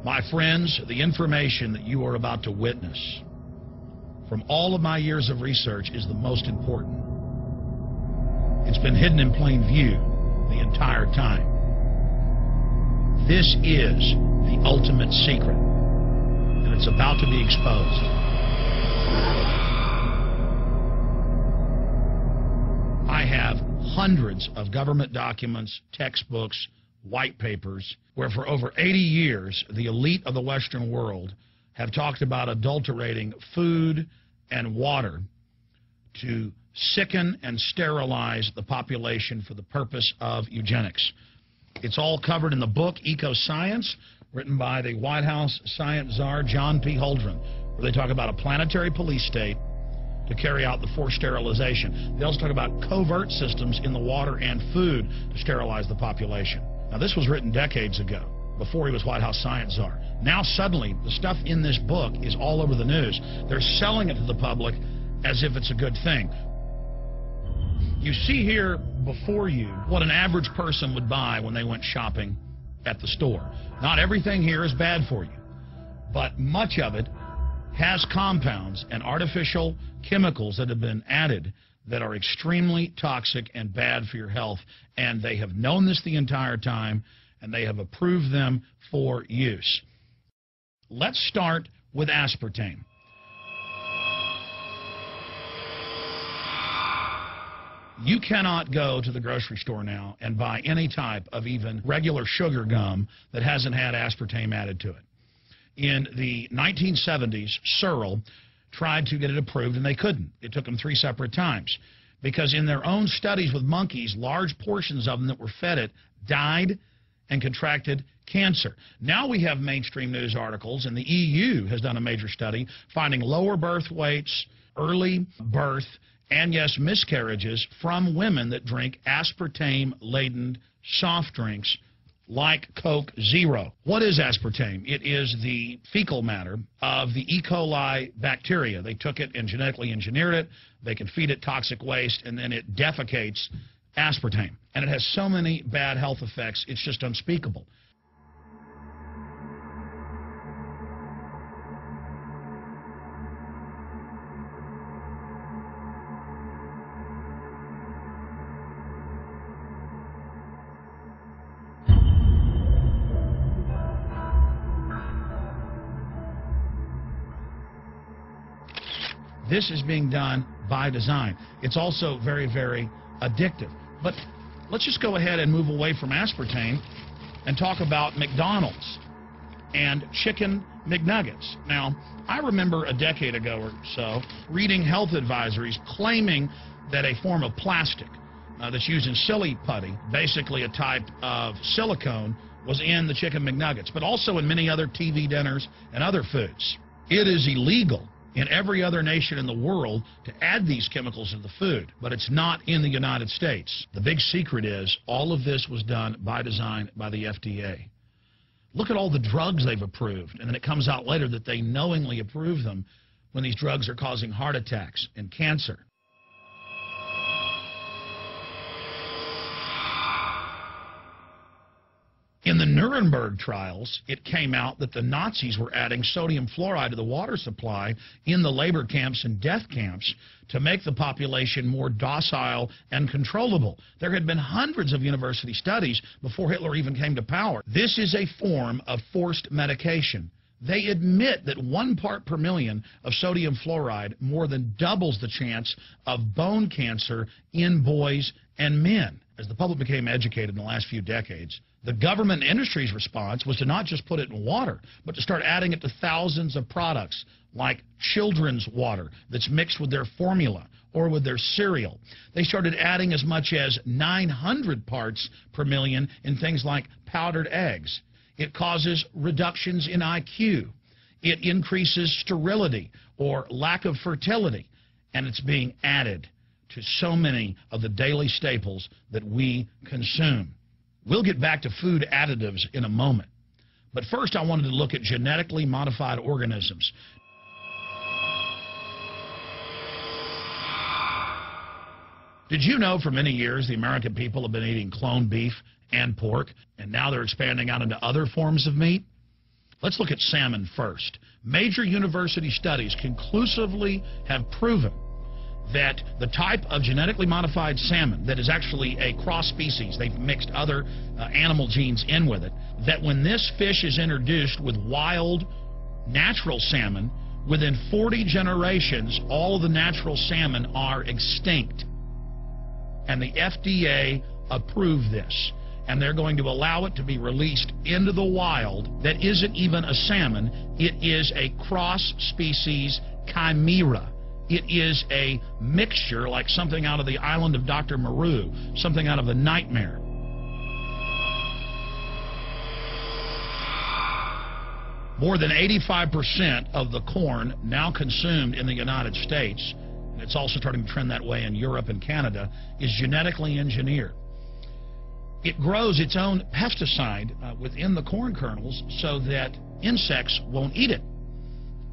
My friends, the information that you are about to witness from all of my years of research is the most important. It's been hidden in plain view the entire time. This is the ultimate secret, and it's about to be exposed. I have hundreds of government documents, textbooks, white papers, where for over 80 years, the elite of the Western world have talked about adulterating food and water to sicken and sterilize the population for the purpose of eugenics. It's all covered in the book Eco-Science, written by the White House science czar John P. Holdren, where they talk about a planetary police state to carry out the forced sterilization. They also talk about covert systems in the water and food to sterilize the population. Now, this was written decades ago, before he was White House science czar. Now, suddenly, the stuff in this book is all over the news. They're selling it to the public as if it's a good thing. You see here before you what an average person would buy when they went shopping at the store. Not everything here is bad for you, but much of it has compounds and artificial chemicals that have been added that are extremely toxic and bad for your health, and they have known this the entire time, and they have approved them for use. Let's start with aspartame. You cannot go to the grocery store now and buy any type of even regular sugar gum that hasn't had aspartame added to it. In the 1970s, Searle tried to get it approved, and they couldn't. It took them 3 separate times because in their own studies with monkeys, large portions of them that were fed it died and contracted cancer. Now we have mainstream news articles, and the EU has done a major study finding lower birth weights, early birth, and yes, miscarriages from women that drink aspartame-laden soft drinks like Coke Zero. What is aspartame? It is the fecal matter of the E. coli bacteria. They took it and genetically engineered it. They can feed it toxic waste, and then it defecates aspartame. And it has so many bad health effects, it's just unspeakable. This is being done by design. It's also very, very addictive. But let's just go ahead and move away from aspartame and talk about McDonald's and chicken McNuggets. Now, I remember a decade ago or so reading health advisories claiming that a form of plastic that's used in silly putty, basically a type of silicone, was in the chicken McNuggets, but also in many other TV dinners and other foods. It is illegal in every other nation in the world to add these chemicals to the food, but it's not in the United States. The big secret is all of this was done by design by the FDA. Look at all the drugs they've approved, and then it comes out later that they knowingly approve them when these drugs are causing heart attacks and cancer. In the Nuremberg trials, it came out that the Nazis were adding sodium fluoride to the water supply in the labor camps and death camps to make the population more docile and controllable. There had been hundreds of university studies before Hitler even came to power. This is a form of forced medication. They admit that 1 part per million of sodium fluoride more than doubles the chance of bone cancer in boys and men. As the public became educated in the last few decades, the government and industry's response was to not just put it in water, but to start adding it to thousands of products, like children's water that's mixed with their formula or with their cereal. They started adding as much as 900 parts per million in things like powdered eggs. It causes reductions in IQ. It increases sterility or lack of fertility, and it's being added to so many of the daily staples that we consume. We'll get back to food additives in a moment. But first, I wanted to look at genetically modified organisms. Did you know for many years the American people have been eating cloned beef and pork, and now they're expanding out into other forms of meat? Let's look at salmon first. Major university studies conclusively have proven that the type of genetically modified salmon that is actually a cross species, they've mixed other animal genes in with it, that when this fish is introduced with wild natural salmon, within 40 generations, all of the natural salmon are extinct. And the FDA approved this. And they're going to allow it to be released into the wild that isn't even a salmon. It is a cross-species chimera. It is a mixture like something out of the island of Dr. Moreau, something out of a nightmare. More than 85% of the corn now consumed in the United States, and it's also starting to trend that way in Europe and Canada, is genetically engineered. It grows its own pesticide within the corn kernels so that insects won't eat it.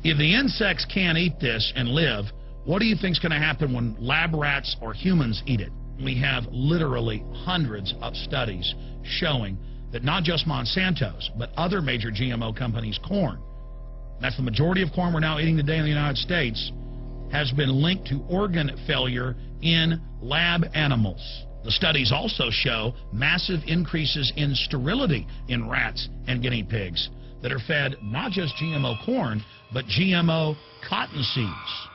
If the insects can't eat this and live, what do you think is going to happen when lab rats or humans eat it? We have literally hundreds of studies showing that not just Monsanto's, but other major GMO companies' corn, that's the majority of corn we're now eating today in the United States, has been linked to organ failure in lab animals. The studies also show massive increases in sterility in rats and guinea pigs that are fed not just GMO corn, but GMO cotton seeds.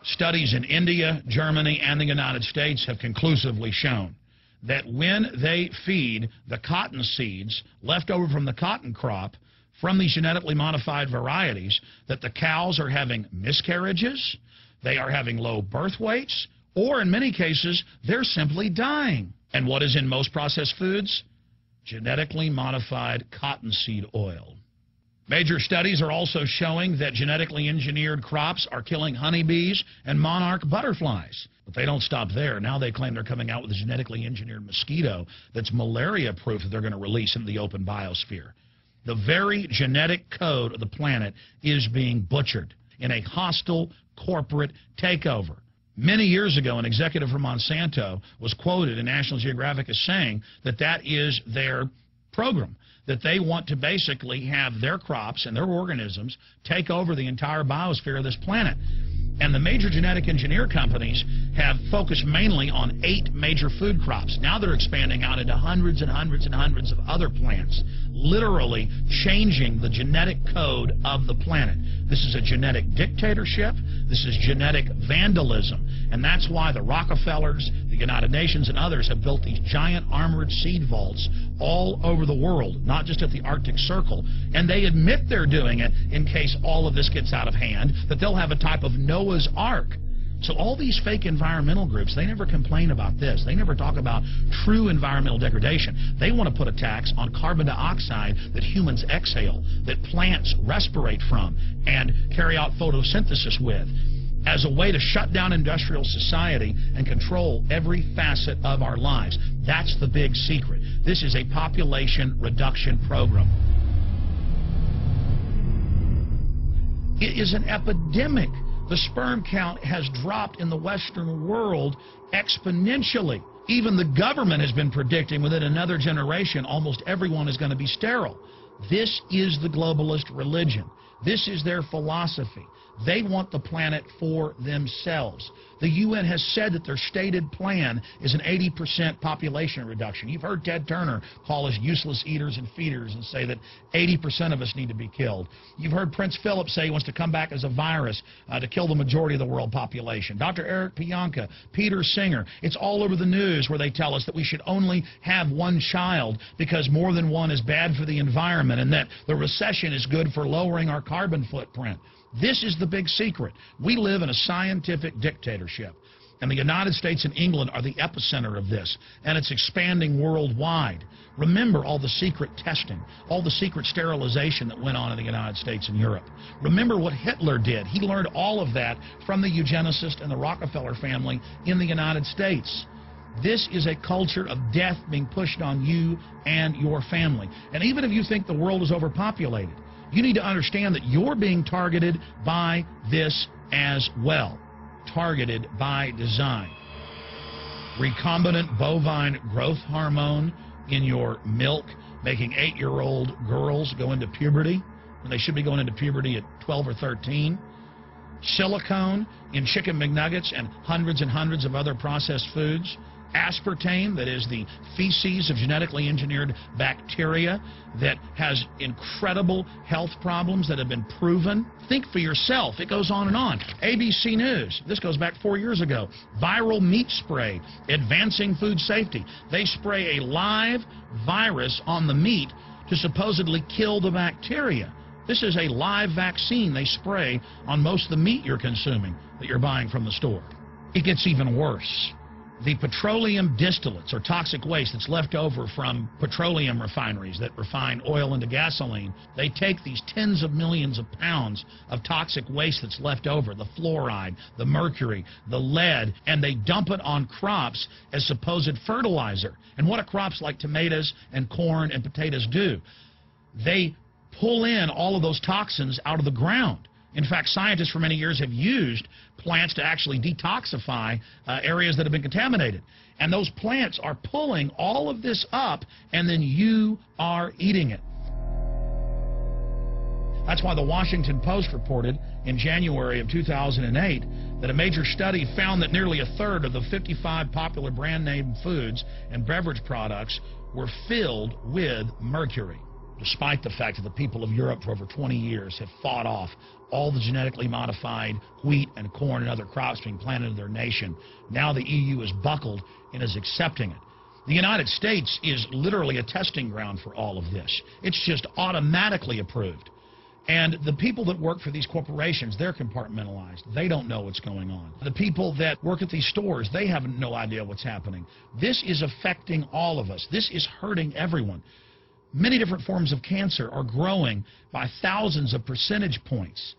Studies in India, Germany, and the United States have conclusively shown that when they feed the cotton seeds left over from the cotton crop from these genetically modified varieties, that the cows are having miscarriages, they are having low birth weights, or in many cases, they're simply dying. And what is in most processed foods? Genetically modified cottonseed oil. Major studies are also showing that genetically engineered crops are killing honeybees and monarch butterflies. But they don't stop there. Now they claim they're coming out with a genetically engineered mosquito that's malaria-proof that they're going to release into the open biosphere. The very genetic code of the planet is being butchered in a hostile corporate takeover. Many years ago, an executive from Monsanto was quoted in National Geographic as saying that that is their program, that they want to basically have their crops and their organisms take over the entire biosphere of this planet. And the major genetic engineer companies have focused mainly on 8 major food crops. Now they're expanding out into hundreds and hundreds and hundreds of other plants, literally changing the genetic code of the planet. This is a genetic dictatorship. This is genetic vandalism. And that's why the Rockefellers, the United Nations, and others have built these giant armored seed vaults all over the world, not just at the Arctic Circle. And they admit they're doing it in case all of this gets out of hand, that they'll have a type of Noah's Ark. So all these fake environmental groups, they never complain about this. They never talk about true environmental degradation. They want to put a tax on carbon dioxide that humans exhale, that plants respirate from and carry out photosynthesis with, as a way to shut down industrial society and control every facet of our lives. That's the big secret. This is a population reduction program. It is an epidemic. The sperm count has dropped in the Western world exponentially. Even the government has been predicting within another generation almost everyone is going to be sterile. This is the globalist religion. This is their philosophy. They want the planet for themselves. The UN has said that their stated plan is an 80% population reduction. You've heard Ted Turner call us useless eaters and feeders and say that 80% of us need to be killed. You've heard Prince Philip say he wants to come back as a virus to kill the majority of the world population. Dr. Eric Pianka, Peter Singer, it's all over the news where they tell us that we should only have one child because more than one is bad for the environment and that the recession is good for lowering our carbon footprint. This is the big secret. We live in a scientific dictatorship, and the United States and England are the epicenter of this, and it's expanding worldwide. Remember all the secret testing, all the secret sterilization that went on in the United States and Europe. Remember what Hitler did. He learned all of that from the eugenicist and the Rockefeller family in the United States. This is a culture of death being pushed on you and your family. And even if you think the world is overpopulated, you need to understand that you're being targeted by this as well. Targeted by design. Recombinant bovine growth hormone in your milk, making 8-year-old girls go into puberty. when they should be going into puberty at 12 or 13. Silicone in chicken McNuggets and hundreds of other processed foods. Aspartame, that is the feces of genetically engineered bacteria that has incredible health problems that have been proven. Think for yourself. It goes on and on. ABC News, this goes back 4 years ago. Viral meat spray, advancing food safety. They spray a live virus on the meat to supposedly kill the bacteria. This is a live vaccine they spray on most of the meat you're consuming that you're buying from the store. It gets even worse. The petroleum distillates, or toxic waste that's left over from petroleum refineries that refine oil into gasoline, they take these tens of millions of pounds of toxic waste that's left over, the fluoride, the mercury, the lead, and they dump it on crops as supposed fertilizer. And what do crops like tomatoes and corn and potatoes do? They pull in all of those toxins out of the ground. In fact, scientists for many years have used plants to actually detoxify areas that have been contaminated. And those plants are pulling all of this up, and then you are eating it. That's why the Washington Post reported in January of 2008 that a major study found that nearly a third of the 55 popular brand name foods and beverage products were filled with mercury. Despite the fact that the people of Europe for over 20 years have fought off all the genetically modified wheat and corn and other crops being planted in their nation, now the EU is buckled and is accepting it. The United States is literally a testing ground for all of this. It's just automatically approved. And the people that work for these corporations, they're compartmentalized. They don't know what's going on. The people that work at these stores, they have no idea what's happening. This is affecting all of us. This is hurting everyone. Many different forms of cancer are growing by thousands of percentage points.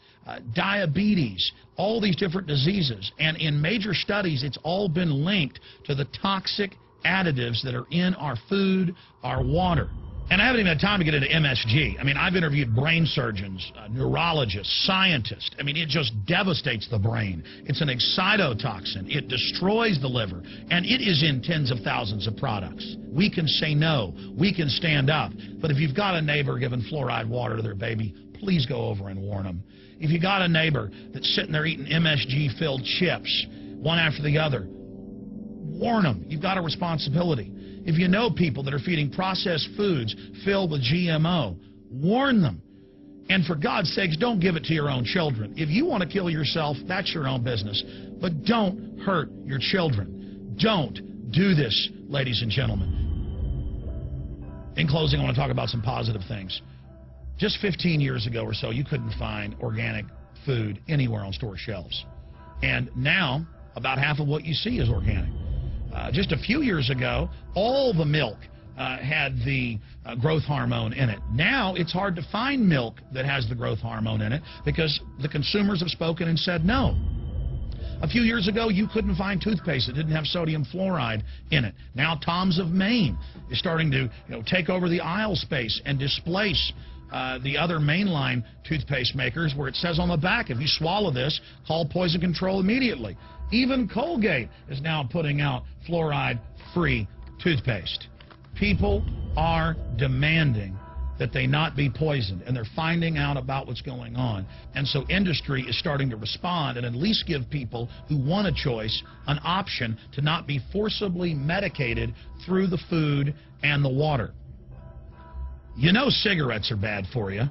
Diabetes, all these different diseases. And in major studies, it's all been linked to the toxic additives that are in our food, our water. And I haven't even had time to get into MSG. I mean, I've interviewed brain surgeons, neurologists, scientists. I mean, it just devastates the brain. It's an excitotoxin. It destroys the liver. And it is in tens of thousands of products. We can say no. We can stand up. But if you've got a neighbor giving fluoride water to their baby, please go over and warn them. If you got a neighbor that's sitting there eating MSG-filled chips, one after the other, warn them. You've got a responsibility. If you know people that are feeding processed foods filled with GMO, warn them. And for God's sakes, don't give it to your own children. If you want to kill yourself, that's your own business. But don't hurt your children. Don't do this, ladies and gentlemen. In closing, I want to talk about some positive things. Just 15 years ago or so, you couldn't find organic food anywhere on store shelves. And now, about half of what you see is organic. Just a few years ago, all the milk had the growth hormone in it. Now it's hard to find milk that has the growth hormone in it because the consumers have spoken and said no. A few years ago, you couldn't find toothpaste that didn't have sodium fluoride in it. Now Tom's of Maine is starting to take over the aisle space and displace the other mainline toothpaste makers, where it says on the back, if you swallow this, call poison control immediately. Even Colgate is now putting out fluoride-free toothpaste. People are demanding that they not be poisoned, and they're finding out about what's going on. And so industry is starting to respond and at least give people who want a choice an option to not be forcibly medicated through the food and the water. You know cigarettes are bad for you.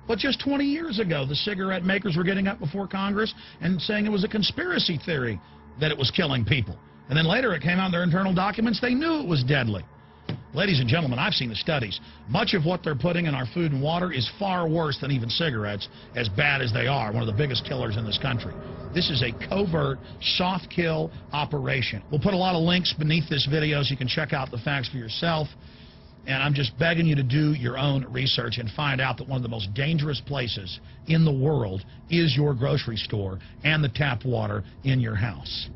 But just 20 years ago, the cigarette makers were getting up before Congress and saying it was a conspiracy theory that it was killing people. And then later it came out in their internal documents, they knew it was deadly. Ladies and gentlemen, I've seen the studies. Much of what they're putting in our food and water is far worse than even cigarettes, as bad as they are, one of the biggest killers in this country. This is a covert, soft kill operation. We'll put a lot of links beneath this video so you can check out the facts for yourself. And I'm just begging you to do your own research and find out that one of the most dangerous places in the world is your grocery store and the tap water in your house.